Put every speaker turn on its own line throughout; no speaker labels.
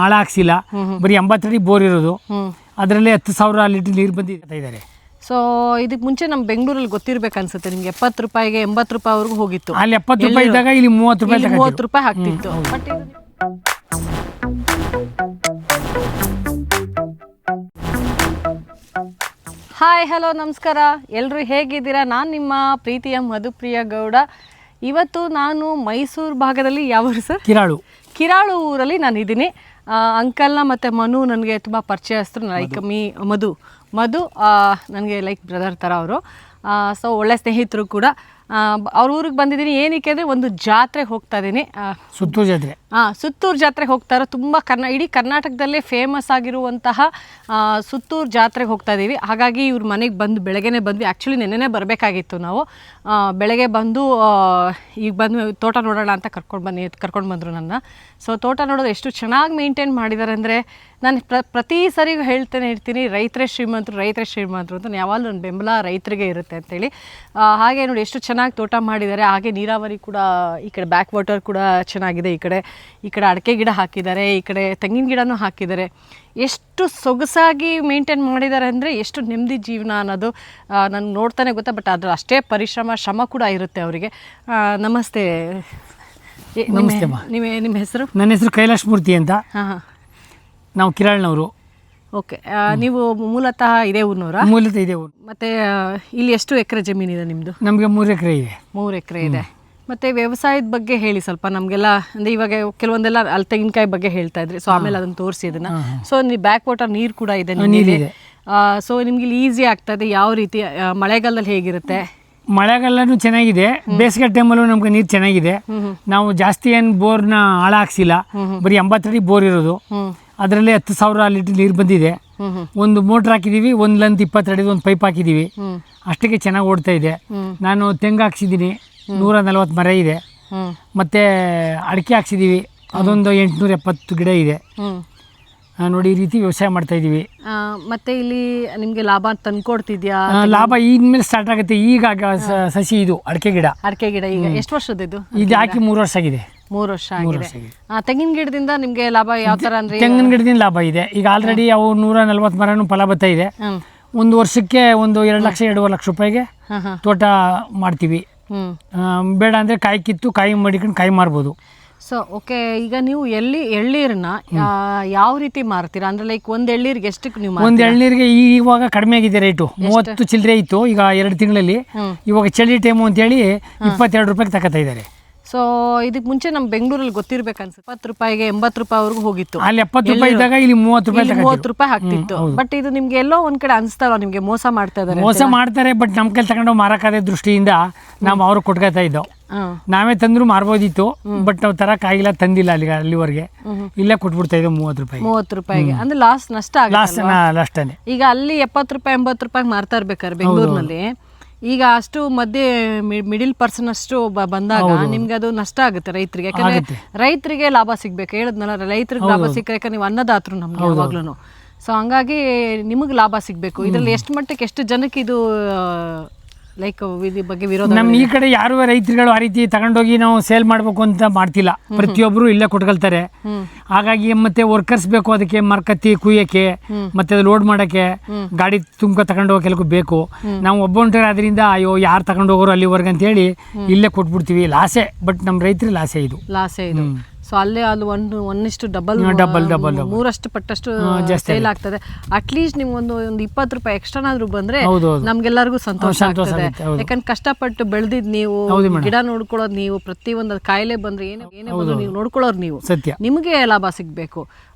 ಆಳ ಹಾಕ್ಸಿಲ್ಲ, ಬರೀ 80 ಅಡಿ ಬೋರ್ ಇರೋದು. ಅದರಲ್ಲಿ 10,000 ಲೀಟರ್ ನೀರು ಬಂದಿದ್ದಾರೆ.
ಸೊ ಇದಕ್ಕೆ ಮುಂಚೆ ನಮ್ಮ ಬೆಂಗಳೂರಲ್ಲಿ ಗೊತ್ತಿರ್ಬೇಕು ಅನ್ಸುತ್ತೆ ನಿಮ್ಗೆ, 70 ರೂಪಾಯಿಗೆ 80 ರೂಪಾಯಿವರೆಗೂ ಹೋಗಿತ್ತು.
ಅಲ್ಲಿ 70 ರೂಪಾಯಿ ಇದ್ದಾಗ ಇಲ್ಲಿ 30
ರೂಪಾಯಿ ಆಗ್ತಿತ್ತು. ಬಟ್ ಹಾಯ್ ಹಲೋ ನಮಸ್ಕಾರ, ಎಲ್ಲರೂ ಹೇಗಿದ್ದೀರಾ? ನಾನು ನಿಮ್ಮ ಪ್ರೀತಿಯ ಮಧುಪ್ರಿಯ ಗೌಡ. ಇವತ್ತು ನಾನು ಮೈಸೂರು ಭಾಗದಲ್ಲಿ ಯಾವ ಊರು ಸರ್? ಕಿರಾಳು ಊರಲ್ಲಿ ನಾನು ಇದ್ದೀನಿ. ಅಂಕಲ್ನ ಮತ್ತು ಮನು ನನಗೆ ತುಂಬ ಪರಿಚಯಸ್ಥರು. ಲೈಕ್ ಮಧು ನನಗೆ ಲೈಕ್ ಬ್ರದರ್ ಥರ ಅವರು. ಸೊ ಒಳ್ಳೆ ಸ್ನೇಹಿತರು ಕೂಡ. ಅವ್ರ ಊರಿಗೆ ಬಂದಿದ್ದೀನಿ ಏನಕ್ಕೆ ಅಂದರೆ ಒಂದು ಜಾತ್ರೆಗೆ ಹೋಗ್ತಾ ಇದ್ದೀನಿ,
ಸುತ್ತೂರು ಜಾತ್ರೆ.
ಸುತ್ತೂರು ಜಾತ್ರೆಗೆ ಹೋಗ್ತಾರೆ. ತುಂಬ ಇಡೀ ಕರ್ನಾಟಕದಲ್ಲೇ ಫೇಮಸ್ ಆಗಿರುವಂತಹ ಸುತ್ತೂರು ಜಾತ್ರೆಗೆ ಹೋಗ್ತಾ ಇದ್ದೀವಿ. ಹಾಗಾಗಿ ಇವ್ರ ಮನೆಗೆ ಬೆಳಗ್ಗೆನೇ ಬಂದ್ವಿ. ಆ್ಯಕ್ಚುಲಿ ನೆನ್ನೆನೇ ಬರಬೇಕಾಗಿತ್ತು ನಾವು. ಬೆಳಗ್ಗೆ ಈಗ ಬಂದು ತೋಟ ನೋಡೋಣ ಅಂತ ಕರ್ಕೊಂಡು ಬಂದರು ನನ್ನ. ಸೊ ತೋಟ ನೋಡೋದು ಎಷ್ಟು ಚೆನ್ನಾಗಿ ಮೇಂಟೈನ್ ಮಾಡಿದ್ದಾರೆ ಅಂದರೆ, ನಾನು ಪ್ರತಿ ಸರಿಗೂ ಹೇಳ್ತಾನೆ ಇರ್ತೀನಿ, ರೈತರೇ ಶ್ರೀಮಂತರು ಅಂತ. ಯಾವಾಗಲೂ ನನ್ನ ಬೆಂಬಲ ರೈತರಿಗೆ ಇರುತ್ತೆ ಅಂತೇಳಿ. ಹಾಗೆ ನೋಡಿ ಎಷ್ಟು ಚೆನ್ನಾಗಿ ತೋಟ ಮಾಡಿದ್ದಾರೆ. ಹಾಗೆ ನೀರಾವರಿ ಕೂಡ, ಈ ಕಡೆ ಬ್ಯಾಕ್ ವಾಟರ್ ಕೂಡ ಚೆನ್ನಾಗಿದೆ. ಈ ಕಡೆ ಅಡಿಕೆ ಗಿಡ ಹಾಕಿದ್ದಾರೆ, ಈ ಕಡೆ ತೆಂಗಿನ ಗಿಡನೂ ಹಾಕಿದ್ದಾರೆ. ಎಷ್ಟು ಸೊಗಸಾಗಿ ಮೇಂಟೈನ್ ಮಾಡಿದ್ದಾರೆ ಅಂದರೆ, ಎಷ್ಟು ನೆಮ್ಮದಿ ಜೀವನ ಅನ್ನೋದು ನನಗೆ ನೋಡ್ತಾನೆ ಗೊತ್ತಾ. ಬಟ್ ಅದ್ರ ಅಷ್ಟೇ ಶ್ರಮ ಕೂಡ ಇರುತ್ತೆ ಅವರಿಗೆ. ನಮಸ್ತೆ. ನಿಮ್ಮ ಹೆಸರು?
ನನ್ನ ಹೆಸರು ಕೈಲಾಶ್ ಮೂರ್ತಿ ಅಂತ. ನಾವು ಕಿರಾಳ್ನವರು.
ಓಕೆ, ನೀವು ಮೂಲತಃ ಇದೇ ಊರಿನವರಾ?
ಮೂಲತಃ ಇದೇ ಊರು.
ಮತ್ತು ಇಲ್ಲಿ ಎಷ್ಟು ಎಕರೆ ಜಮೀನಿದೆ ನಿಮ್ಮದು?
ನಮಗೆ 3 ಎಕರೆ ಇದೆ.
3 ಎಕರೆ ಇದೆ. ಮತ್ತು ವ್ಯವಸಾಯದ ಬಗ್ಗೆ ಹೇಳಿ ಸ್ವಲ್ಪ ನಮಗೆಲ್ಲ. ಅಂದರೆ ಇವಾಗ ಕೆಲವೊಂದೆಲ್ಲ ಅಲ್ಲಿ ತೆಂಗಿನಕಾಯಿ ಬಗ್ಗೆ ಹೇಳ್ತಾ ಇದ್ರಿ. ಸೊ ಆಮೇಲೆ ಅದನ್ನು ತೋರಿಸಿ ಅದನ್ನು. ಸೊ ನೀವು ಬ್ಯಾಕ್ ವಾಟರ್ ನೀರು ಕೂಡ ಇದೆ ನಿಮಗೆ. ಸೊ ನಿಮ್ಗೆ ಇಲ್ಲಿ ಈಸಿ ಆಗ್ತದೆ. ಯಾವ ರೀತಿ ಮಳೆಗಾಲದಲ್ಲಿ ಹೇಗಿರುತ್ತೆ?
ಮಳೆಗಾಲನೂ ಚೆನ್ನಾಗಿದೆ, ಬೇಸಿಗೆ ಟೈಮಲ್ಲೂ ನಮ್ಗೆ ನೀರು ಚೆನ್ನಾಗಿದೆ. ನಾವು ಜಾಸ್ತಿ ಏನು ಬೋರ್ನ ಆಳ ಹಾಕ್ಸಿಲ್ಲ, ಬರೀ 80 ಅಡಿ ಬೋರ್ ಇರೋದು. ಅದರಲ್ಲಿ 10,000 ಲೀಟರ್ ನೀರು ಬಂದಿದೆ. ಒಂದು ಮೋಟ್ರ್ ಹಾಕಿದ್ದೀವಿ, ಒಂದು ಲಂತ್ 20 ಅಡಿದು ಒಂದು ಪೈಪ್ ಹಾಕಿದ್ದೀವಿ. ಅಷ್ಟಕ್ಕೆ ಚೆನ್ನಾಗಿ ಓಡ್ತಾ ಇದೆ. ನಾನು ತೆಂಗು ಹಾಕ್ಸಿದ್ದೀನಿ, 140 ಮರ ಇದೆ. ಮತ್ತು ಅಡಿಕೆ ಹಾಕ್ಸಿದ್ದೀವಿ, ಅದೊಂದು 870 ಗಿಡ ಇದೆ. ನೋಡಿ, ಈ ರೀತಿ ವ್ಯವಸಾಯ ಮಾಡ್ತಾ ಇದೀವಿ.
ಮತ್ತೆ ಇಲ್ಲಿ ನಿಮ್ಗೆ ಲಾಭ ತಂದ್ಕೊಡ್ತಿದ್ಯಾ?
ಲಾಭ ಈಗಿನ ಸ್ಟಾರ್ಟ್ ಆಗುತ್ತೆ. ಈಗ ಸಸಿ ಇದು ಅಡಿಕೆ ಗಿಡ
ಈಗ ಎಷ್ಟು ವರ್ಷದ ಇದು
ಹಾಕಿ 3 ವರ್ಷ ಆಗಿದೆ.
3 ವರ್ಷ ಆಗಿದೆ. ತೆಂಗಿನ ಗಿಡದಿಂದ ನಿಮ್ಗೆ ಲಾಭ ಯಾವ ತರ ಅಂದ್ರೆ?
ತೆಂಗಿನ ಗಿಡದಿಂದ ಲಾಭ ಇದೆ. ಈಗ ಆಲ್ರೆಡಿ ಅವು 140 ಮರನು ಫಲ ಬರ್ತಾ ಇದೆ. ಒಂದು ವರ್ಷಕ್ಕೆ ಒಂದು 2-2.5 ಲಕ್ಷ ರೂಪಾಯಿಗೆ ತೋಟ ಮಾಡ್ತೀವಿ. ಬೇಡ ಅಂದ್ರೆ ಕಾಯಿ ಕಿತ್ತು ಕಾಯಿ ಮಡಿಕೊಂಡು ಕಾಯಿ ಮಾರ್ಬೋದು.
ಸೊ ಓಕೆ, ಈಗ ನೀವು ಎಳ್ಳೀರನ್ನ ಯಾವ ರೀತಿ ಮಾರ್ತೀರಾ? ಅಂದ್ರೆ ಲೈಕ್ ಒಂದು ಎಳ್ಳೀರಿಗೆ ಎಷ್ಟಕ್ಕೆ ನೀವು?
ಒಂದು ಎಳ್ನೀರಿಗೆ ಇವಾಗ ಕಡಿಮೆ ಆಗಿದೆ ರೇಟು. 30 ಚಿಲ್ಲರೆ ಇತ್ತು, ಈಗ 2 ತಿಂಗಳಲ್ಲಿ. ಇವಾಗ ಚಳಿ ಟೈಮು ಅಂತೇಳಿ 22 ರೂಪಾಯಿಗೆ ತಗೋತಾ ಇದ್ದಾರೆ.
ಸೊ ಇದಕ್ಕೆ ಮುಂಚೆ ನಮ್ಮ ಬೆಂಗಳೂರಲ್ಲಿ ಗೊತ್ತಿರ್ಬೇಕು ಅನ್ಸುತ್ತೆ, 70 ರೂಪಾಯಿಗೆ 80 ರೂಪಾಯಿವರೆಗೂ ಹೋಗಿತ್ತು.
ಅಲ್ಲಿ 70 ರೂಪಾಯಿ ಇದ್ದಾಗ ಇಲ್ಲಿ 30
ರೂಪಾಯಿ ಆಗ್ತಿತ್ತು. ಬಟ್ ಇದು ನಿಮ್ಗೆ ಎಲ್ಲೋ ಒಂದ್ ಕಡೆ ಅನ್ಸ್ತಾರ ನಿಮ್ಗೆ ಮೋಸ ಮಾಡ್ತಾರೆ. ಬಟ್ ನಮ್ ಕೈಲಿ ತಗೊಂಡು ಮಾರಕ್ಕಾದ ದೃಷ್ಟಿಯಿಂದ ನಾವು ಅವ್ರು ಕೊಟ್ಕೋತಾ ಇದ್ದೋ. ನಾವೇ ತಂದ್ರು ಮಾರ್ಬೋದಿತ್ತು, ಬಟ್ ನಾವು ತರಕಾಗಿಲ್ಲ, ತಂದಿಲ್ಲ ಅಲ್ಲಿವರೆಗೆ. ಇಲ್ಲೇ ಕೊಟ್ಬಿಡ್ತಾ ಇದ್ದೋ 30 ರೂಪಾಯಿಗೆ. ಅಂದ್ರೆ ನಷ್ಟ. ಈಗ ಅಲ್ಲಿ 70 ರೂಪಾಯಿ 80 ರೂಪಾಯಿ ಮಾರ್ತಾ ಇರ್ಬೇಕಾದ್ರೆ ಬೆಂಗಳೂರಿನಲ್ಲಿ, ಈಗ ಅಷ್ಟು ಮಧ್ಯೆ ಮಿಡಿಲ್ ಪರ್ಸನ್ ಅಷ್ಟು ಬಂದಾಗ ನಿಮ್ಗೆ ಅದು ನಷ್ಟ ಆಗುತ್ತೆ ರೈತರಿಗೆ. ಯಾಕಂದ್ರೆ ರೈತರಿಗೆ ಲಾಭ ಸಿಗ್ಬೇಕು. ಹೇಳಿದ್ನಲ್ಲ, ರೈತರಿಗೆ ಲಾಭ ಸಿಕ್ಕರೆ ನೀವು ಅನ್ನದಾತರು ನಮ್ಗೆ ಯಾವಾಗ್ಲೂ. ಸೊ ಹಂಗಾಗಿ ನಿಮಗೆ ಲಾಭ ಸಿಗ್ಬೇಕು. ಇದ್ರಲ್ಲಿ ಎಷ್ಟು ಮಟ್ಟಕ್ಕೆ ಎಷ್ಟು ಜನಕ್ಕೆ ಇದು ಲೈಕ್ ಇದ್ರ ಬಗ್ಗೆ ವಿರೋಧ?
ನಮ್ಮ ಈ ಕಡೆ ಯಾರು ರೈತರುಗಳು ಆ ರೀತಿ ತಗೊಂಡೋಗಿ ನಾವು ಸೇಲ್ ಮಾಡ್ಬೇಕು ಅಂತ ಮಾಡ್ತಿಲ್ಲ. ಪ್ರತಿಯೊಬ್ರು ಇಲ್ಲೇ ಕೊಟ್ಕೊಳ್ತಾರೆ. ಹಾಗಾಗಿ ಮತ್ತೆ ವರ್ಕರ್ಸ್ ಬೇಕು, ಅದಕ್ಕೆ ಮರ್ಕತ್ತಿ ಕುಯ್ಯಕ್ಕೆ ಮತ್ತೆ ಲೋಡ್ ಮಾಡಕ್ಕೆ ಗಾಡಿ ತುಂಬ ತಗೊಂಡು ಹೋಗಕ್ಕೆ ಬೇಕು. ನಾವು ಒಬ್ಬೊಂಟರ ಅದರಿಂದ ಅಯ್ಯೋ ಯಾರು ತಗೊಂಡು ಹೋಗೋರು ಅಲ್ಲಿವರೆಗೆ ಅಂತ ಹೇಳಿ ಇಲ್ಲೇ ಕೊಟ್ಬಿಡ್ತೀವಿ. ಲಾಸೆ, ಬಟ್ ನಮ್ಮ ರೈತರಿಗೆ ಲಾಸೆ ಇದು.
ಸೊ ಅಲ್ಲೇ ಅಲ್ಲಿ ಒಂದಿಷ್ಟು ಡಬಲ್ 3 ಪಟ್ಟಷ್ಟು ಸೇಲ್ ಆಗ್ತದೆ. ಅಟ್ಲೀಸ್ಟ್ ನೀವು ಒಂದು 20 ರೂಪಾಯಿ ಎಕ್ಸ್ಟ್ರಾನಾದ್ರೂ ಬಂದ್ರೆ ನಮ್ಗೆಲ್ಲರಿಗೂ ಸಂತೋಷ ಆಗ್ತದೆ. ಯಾಕಂದ್ರೆ ಕಷ್ಟಪಟ್ಟು ಬೆಳೆದಿದ್ ನೀವು, ಗಿಡ ನೋಡ್ಕೊಳ್ಳೋದು ನೀವು, ಪ್ರತಿಯೊಂದು ಕಾಯಿಲೆ ಬಂದ್ರೆ ಏನೇ ಬಂದ್ರು ನೀವು ನೋಡ್ಕೊಳ್ಳೋರು ನೀವು, ನಿಮಗೆ ಲಾಭ ಸಿಗ್ಬೇಕು.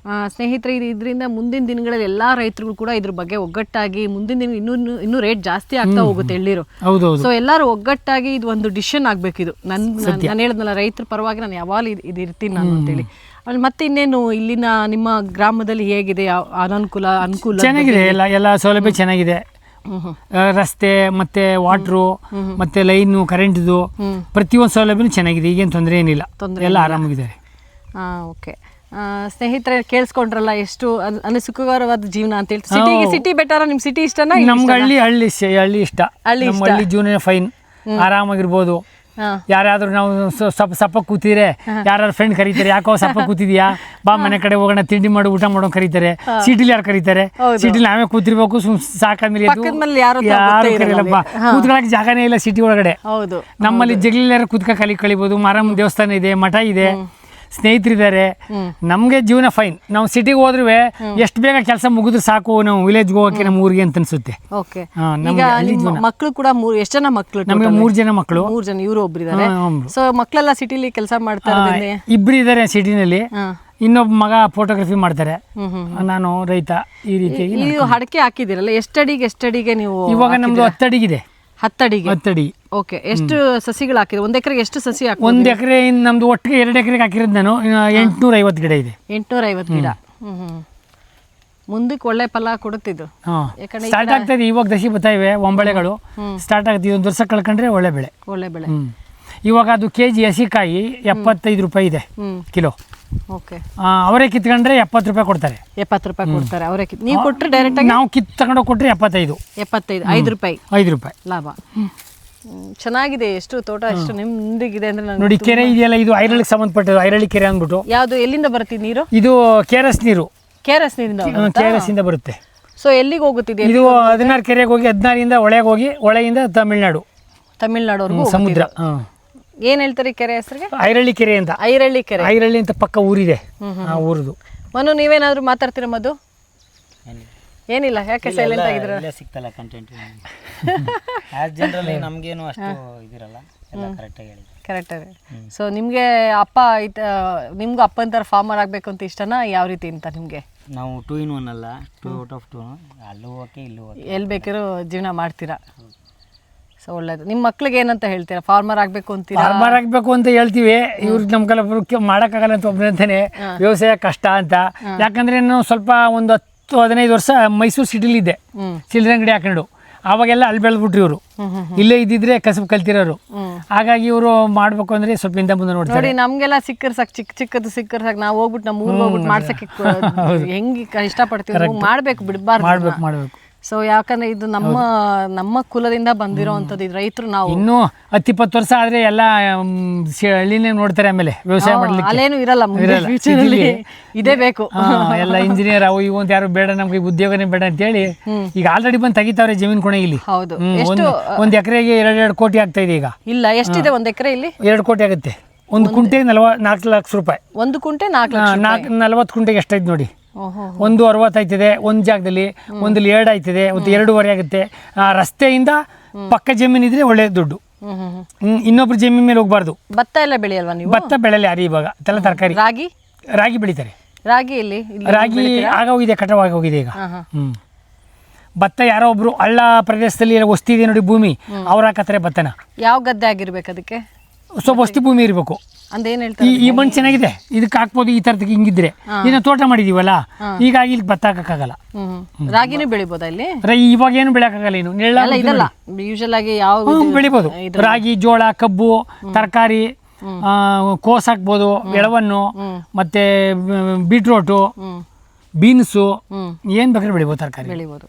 ಸ್ನೇಹಿತರೆ, ಇದರಿಂದ ಮುಂದಿನ ದಿನಗಳಲ್ಲಿ ಎಲ್ಲಾ ರೈತರು ಕೂಡ ಇದ್ರ ಬಗ್ಗೆ ಒಗ್ಗಟ್ಟಾಗಿ, ಮುಂದಿನ ದಿನ ಇನ್ನೂ ರೇಟ್ ಜಾಸ್ತಿ ಆಗ್ತಾ ಹೋಗುತ್ತೆ ಎಳ್ಳೀರು. ಸೊ ಎಲ್ಲರೂ ಒಗ್ಗಟ್ಟಾಗಿ ಇದು ಒಂದು ಡಿಸಿಷನ್ ಆಗ್ಬೇಕು. ಇದು ನಾನು ಹೇಳಿದ್ನಲ್ಲ, ರೈತರ ಪರವಾಗಿ ನಾನು ಯಾವಾಗ ಇದಿರ್ತೀನಿ ನಾನು ಅಂತೇಳಿ. ಮತ್ತೆ ಇನ್ನೇನು ಇಲ್ಲಿನ ನಿಮ್ಮ ಗ್ರಾಮದಲ್ಲಿ ಹೇಗಿದೆ ಅನುಕೂಲ?
ಚೆನ್ನಾಗಿದೆ, ಎಲ್ಲ ಸೌಲಭ್ಯ ಚೆನ್ನಾಗಿದೆ. ರಸ್ತೆ ಮತ್ತೆ ವಾಟ್ರು ಮತ್ತೆ ಲೈನು ಕರೆಂಟ್ದು ಪ್ರತಿಯೊಂದು ಸೌಲಭ್ಯನೂ ಚೆನ್ನಾಗಿದೆ. ಈಗೇನು ತೊಂದರೆ ಏನಿಲ್ಲ, ಎಲ್ಲ ಆರಾಮಾಗಿದ್ದಾರೆ.
ಓಕೆ ಸ್ನೇಹಿತರೆ, ಕೇಳಿಸ್ಕೊಂಡ್ರಲ್ಲ ಎಷ್ಟು ಸುಖಕರವಾದ ಜೀವನ ಅಂತ ಹೇಳ್ತಾರೆ. City better? ನಿಮ್ ಸಿಟಿ ಇಷ್ಟನಾ?
ನಮ್ಗೆ ಹಳ್ಳಿ ಇಷ್ಟ. ಹಳ್ಳಿ ಜೀವನ ಫೈನ್, ಆರಾಮಾಗಿರ್ಬೋದು. ಯಾರಾದ್ರೂ ನಾವು ಸಪ್ಪ ಕೂತಿದ್ರೆ ಯಾರು ಫ್ರೆಂಡ್ ಕರೀತಾರೆ, ಯಾಕೋ ಸಪ್ಪ ಕೂತಿದ್ಯಾ ಬಾ ಮನೆ ಕಡೆ ಹೋಗೋಣ ತಿಂಡಿ ಮಾಡಿ ಊಟ ಮಾಡೋಣ ಕರೀತಾರೆ. ಸಿಟಿಲಿ ಯಾರು ಕರೀತಾರೆ? ಸಿಟಿಲಿ ನಾವೇ ಕೂತಿರ್ಬೇಕು, ಸಾಕಾದ್ಮೇಲೆ ಯಾರು ಕರೀಲಪ್ಪ, ಕೂತ್ಕೊಳಕ್ ಜಾಗನೇ ಇಲ್ಲ ಸಿಟಿ ಒಳಗಡೆ. ನಮ್ಮಲ್ಲಿ ಜಗ್ಲಿಲ್ಲಾರ ಕೂತ್ಕ ಕಳಿಬೋದು. ಮಾರಮ್ಮ ದೇವಸ್ಥಾನ ಇದೆ, ಮಠ ಇದೆ, ಸ್ನೇಹಿತರಿದ್ದಾರೆ. ನಮಗೆ ಜೀವನ ಫೈನ್. ನಾವು ಸಿಟಿಗೆ ಹೋದ್ರೂ ಎಷ್ಟು ಬೇಗ ಕೆಲಸ ಮುಗಿದ್ರೆ ಸಾಕು, ನಾವು ವಿಲೇಜ್ಗೆ ಹೋಗೋಕೆ ನಮ್ಮ ಊರಿಗೆ ಅಂತ ಅನ್ಸುತ್ತೆ.
ಮಕ್ಕಳು ಕೂಡ ಎಷ್ಟು ಜನ ಮಕ್ಕಳು?
ನಮಗೆ 3 ಜನ ಮಕ್ಕಳು.
3 ಜನ, ಇವರು ಒಬ್ರು ಇದ್ದಾರೆ. ಸೊ ಮಕ್ಕಳೆಲ್ಲ ಸಿಟಿಲಿ ಕೆಲಸ ಮಾಡ್ತಾರೆ.
ಇಬ್ರು ಇದ್ದಾರೆ ಸಿಟಿನಲ್ಲಿ. ಇನ್ನೊಬ್ಬ ಮಗ ಫೋಟೋಗ್ರಫಿ ಮಾಡ್ತಾರೆ, ನಾನು ರೈತ. ಈ ರೀತಿ
ನೀವು ಅಡಿಕೆ ಹಾಕಿದಿರಲ್ಲ, ಎಷ್ಟಡಿಗೆ ನೀವು?
ಇವಾಗ ನಮ್ದು 10 ಅಡಿಗಿದೆ.
10 ಅಡಿಗೆ?
10 ಅಡಿ.
ಓಕೆ. ಎಷ್ಟು ಸಸಿಗಳು ಹಾಕಿದ್ರೆ? 1 ಎಕರೆಗೆ ಎಷ್ಟು ಸಸಿ ಹಾಕಿ?
1 ಎಕರೆ ನಮ್ದು ಒಟ್ಟಿಗೆ 2 ಎಕರೆಗೆ ಹಾಕಿರೋದು ನಾನು. 850 ಗಿಡ ಇದೆ.
850 ಗಿಡ. ಮುಂದಕ್ಕೆ ಒಳ್ಳೆ ಫಲ ಕೊಡುತ್ತಿದ್ದು.
ಸ್ಟಾರ್ಟ್ ಆಗ್ತದೆ ಇವಾಗ, ದಶಿ ಬರ್ತಾ ಇವೆ ಒಂಬಳೆಗಳು ಸ್ಟಾರ್ಟ್ ಆಗುತ್ತೆ. 1 ವರ್ಷ ಕಳ್ಕೊಂಡ್ರೆ ಒಳ್ಳೆ ಬೆಳೆ. ಇವಾಗ ಅದು ಕೆಜಿ ಹಸಿಕಾಯಿ 75 ರೂಪಾಯಿ ಇದೆ ಕಿಲೋ.
ಓಕೆ.
ಅವರೇ ಕಿತ್ಕೊಂಡ್ರೆ 70 ರೂಪಾಯಿ ಕೊಡ್ತಾರೆ.
70 ರೂಪಾಯಿ ಕೊಡ್ತಾರೆ ಅವರೇ. ನೀವು ಕೊಟ್ಟರೆ ಡೈರೆಕ್ಟ್ ಆಗಿ?
ನಾವು ತಗೊಂಡು ಕೊಟ್ಟರೆ 75.
5 ರೂಪಾಯಿ.
5 ರೂಪಾಯಿ
ಲಾಭ. ಚೆನ್ನಾಗಿದೆ. ಎಷ್ಟು ತೋಟ ಎಷ್ಟು ನಿಮ್ದಿಗಿದೆ ಅಂದ್ರೆ
ನೋಡಿ. ಕೆರೆ ಇದೆಯಲ್ಲ, ಇದು ಐರಳಿಗೆ ಸಂಬಂಧಪಟ್ಟದ್ದು. ಐರಳಿ ಕೆರೆ ಅಂದ್ಬಿಟ್ಟು.
ಯಾವುದು? ಎಲ್ಲಿಂದ ಬರ್ತಿದೆ ನೀರು?
ಇದು ಕೆಆರ್ಎಸ್ ನೀರು.
ಕೆಆರ್ಎಸ್ ನೀರಿಂದ?
ಕೆಆರ್ಎಸ್ ಇಂದ ಬರುತ್ತೆ.
ಸೊ ಎಲ್ಲಿಗೆ ಹೋಗುತ್ತಿದೆ
ಇದು? 16 ಕೆರೆಗೆ ಹೋಗಿ 16ರಿಂದ ಹೊಳೆಗೆ ಹೋಗಿ, ಹೊಳೆಯಿಂದ
ತಮಿಳ್ನಾಡುವರೆಗೂ
ಸಮುದ್ರ.
ಏನ್ ಹೇಳ್ತಾರೆ ಕೆರೆ ಹೆಸರಿಗೆ?
ಐರಳ್ಳಿ ಕೆರೆ ಅಂತ.
ಐರಳ್ಳಿ ಕೆರೆ.
ಐರಳ್ಳಿ ಅಂತ ಪಕ್ಕ ಊರಿದೆ. ಆ ಊರದು.
ಮನು, ನೀವೇನಾದ್ರೂ ಮಾತಾಡ್ತೀರಾ? ಮಧು ಏನಿಲ್ಲ, ಯಾಕೆ ಸೈಲೆಂಟ್ ಆಗಿದ್ರ?
ಸಿಗ್ತಲ್ಲ ಕಂಟೆಂಟ್. ಆಸ್ ಜನರಲ್ ನಮಗೇನು ಅಷ್ಟು ಇದಿರಲ್ಲ, ಎಲ್ಲ ಕರೆಕ್ಟಾಗಿ ಹೇಳಿ.
ಕರೆಕ್ಟಾಗಿ. ಸೊ ನಿಮಗೆ ಅಪ್ಪ ನಿಮ್ಗೂ ಅಪ್ಪನ ಥರ ಫಾರ್ಮರ್ ಆಗಬೇಕು ಅಂತ ಇಷ್ಟನಾ? ಯಾವ ರೀತಿ ಅಂತ ನಿಮಗೆ?
ನಾವು 2 in 1 ಅಲ್ಲ, 2 out of 2. ಅಲ್ಲೂ ಓಕೆ, ಇಲ್ಲೂ ಓಕೆ,
ಎಲ್ಲಿ ಬೇಕಾದ್ರೂ ಜೀವನ ಮಾಡ್ತೀರಾ. ಸೊ ಒಳ್ಳೇದು. ನಿಮ್ಮ ಮಕ್ಳಿಗೆ ಏನಂತ ಹೇಳ್ತೀರಾ? ಫಾರ್ಮರ್ ಆಗಬೇಕು ಅಂತೀರಾ?
ಫಾರ್ಮರ್ ಆಗಬೇಕು ಅಂತ ಹೇಳ್ತೀವಿ. ಇವ್ರಿಗೆ ನಮ್ಮ ಕೆಲವೊಬ್ರು ಮಾಡೋಕ್ಕಾಗಲ್ಲ ಅಂತ ಒಬ್ಬರು ಅಂತಾನೆ, ವ್ಯವಸಾಯ ಕಷ್ಟ ಅಂತ. ಯಾಕಂದ್ರೆ ನಾನು ಸ್ವಲ್ಪ ಒಂದು 10-15 ವರ್ಷ ಮೈಸೂರು ಸಿಟಿಲಿದ್ದೆ, ಚಿಲ್ಲರೆ ಅಂಗಡಿ ಹಾಕೊಂಡು. ಆವಾಗೆಲ್ಲ ಅಲ್ಲಿ ಬೆಳೆದ್ಬಿಟ್ರಿ ಇವರು. ಇಲ್ಲೇ ಇದ್ದಿದ್ರೆ ಕಸಬು ಕಲ್ತಿರೋರು. ಹಾಗಾಗಿ ಇವರು ಮಾಡ್ಬೇಕು ಅಂದ್ರೆ ಸ್ವಲ್ಪ ಹಿಂದೆ ಮುಂದೆ ನೋಡ್ತಾರೆ.
ನೋಡಿ, ನಮ್ಗೆಲ್ಲ ಸಿಕ್ಕರ್ ಸಾಕು, ಚಿಕ್ಕದು ಸಿಕ್ಕರ್ ಸಾಕು. ನಾವು ಹೋಗ್ಬಿಟ್ಟು ನಮ್ಮ ಊರಿಗೆ ಹೋಗ್ಬಿಟ್ಟು ಮಾಡ್ಸಕ್ಕೆ ಹೆಂಗೆ ಇಷ್ಟಪಡ್ತೀವಿ, ಮಾಡ್ಬೇಕು, ಬಿಡಬಾರ್ದು.
ಮಾಡ್ಬೇಕು.
ಸೊ ಯಾಕಂದ್ರೆ ಇದು ನಮ್ಮ ಕುಲದಿಂದ ಬಂದಿರೋವಂಥದ್ದು. ಇದು ರೈತರು ನಾವು
ಇನ್ನೂ 10-20 ವರ್ಷ ಆದ್ರೆ ಎಲ್ಲ ಹಳ್ಳಿನೇ ನೋಡ್ತಾರೆ. ಆಮೇಲೆ ವ್ಯವಸಾಯ ಮಾಡ್ಲಿಕ್ಕೆ
ಅಲ್ಲೇನು ಇರಲ್ಲ, ಇದೇ ಬೇಕು.
ಎಲ್ಲ ಇಂಜಿನಿಯರ್ ಅವು ಇವು ಅಂತ ಯಾರು ಬೇಡ, ನಮ್ಗೆ ಉದ್ಯೋಗನೇ ಬೇಡ ಅಂತ ಹೇಳಿ ಈಗ ಆಲ್ರೆಡಿ ಬಂದು ತೆಗಿತಾವ್ರೆ ಜಮೀನ್ ಕೊನೆ ಇಲ್ಲಿ.
ಹೌದು.
ಒಂದ್ ಎಕರೆಗೆ 2 ಕೋಟಿ ಆಗ್ತಾ ಇದೆ ಈಗ.
ಇಲ್ಲ, ಎಷ್ಟಿದೆ 1 ಎಕರೆ ಇಲ್ಲಿ?
2 ಕೋಟಿ ಆಗುತ್ತೆ. 1 ಕುಂಟೆಗೆ 4 ಲಕ್ಷ ರೂಪಾಯಿ.
1 ಕುಂಟೆ 4 ಲಕ್ಷ.
40 ಕುಂಟೆಗೆ ಎಷ್ಟಾಯ್ತು ನೋಡಿ. 160 ಆಯ್ತದೆ ಒಂದು ಜಾಗದಲ್ಲಿ, ಒಂದಲ್ಲಿ 2 ಆಯ್ತದೆ, ಒಂದು 2.5 ಆಗುತ್ತೆ. ರಸ್ತೆಯಿಂದ ಪಕ್ಕ ಜಮೀನ್ ಇದ್ರೆ ಒಳ್ಳೆ ದುಡ್ಡು. ಇನ್ನೊಬ್ರು ಜಮೀನ್ ಮೇಲೆ ಹೋಗ್ಬಾರ್ದು.
ಭತ್ತ ಎಲ್ಲ ಬೆಳೆಯಲ್ವಾ ನೀವು?
ಭತ್ತ ಬೆಳೆಯಲ್ಲ ಯಾರು ಇವಾಗ. ಎಲ್ಲ ತರಕಾರಿ. ರಾಗಿ ಬೆಳಿತಾರೆ.
ರಾಗಿ ಇಲ್ಲಿ
ರಾಗಿ ಆಗೋಗಿದೆ, ಕಟಾವ್ ಆಗೋಗಿದೆ ಈಗ. ಭತ್ತ ಯಾರೋ ಒಬ್ರು ಹಳ್ಳ ಪ್ರದೇಶದಲ್ಲಿ ವಸ್ತಿ ಇದೆ ನೋಡಿ ಭೂಮಿ, ಅವ್ರು ಹಾಕತ್ತಾರೆ ಭತ್ತನ.
ಯಾವ ಗದ್ದೆ ಆಗಿರ್ಬೇಕು ಅದಕ್ಕೆ?
ಸ್ವಲ್ಪ ವಸ್ತಿ ಭೂಮಿ ಇರಬೇಕು.
ಅಂದೇನ್ ಹೇಳ್ತಾರೆ?
ಈ ಮಣ್ಣು ಚೆನ್ನಾಗಿದೆ, ಇದಕ್ಕೆ ಹಾಕ್ಬೋದು. ಈ ತರದಕ್ಕೆ ಹಿಂಗಿದ್ರೆ ಇನ್ನು ತೋಟ ಮಾಡಿದೀವಲ್ಲ, ಹೀಗಾಗಿ ಇಲ್ಲಿ ಭತ್ತ ಹಾಕಕ್ಕಾಗಲ್ಲ.
ರಾಗಿನೂ ಬೆಳಿಬೋದಾ ಇಲ್ಲಿ?
ಇವಾಗ ಏನು ಬೆಳೆಯಕ್ಕಾಗಲ್ಲ. ಇನ್ನು
ಇದಲ್ಲ ಯೂಶಲ್ ಆಗಿ ಯಾವ
ಬೆಳಿಬೋದು. ರಾಗಿ, ಜೋಳ, ಕಬ್ಬು, ತರಕಾರಿ, ಕೋಸ್ ಹಾಕ್ಬೋದು, ಎಳವನ್ನು, ಮತ್ತೆ ಬೀಟ್ರೋಟು, ಬೀನ್ಸು, ಏನ್ ಬೇಕಾದ್ರೆ ಬೆಳಿಬೋದು ತರಕಾರಿ.
ಬೆಳಿಬೋದು.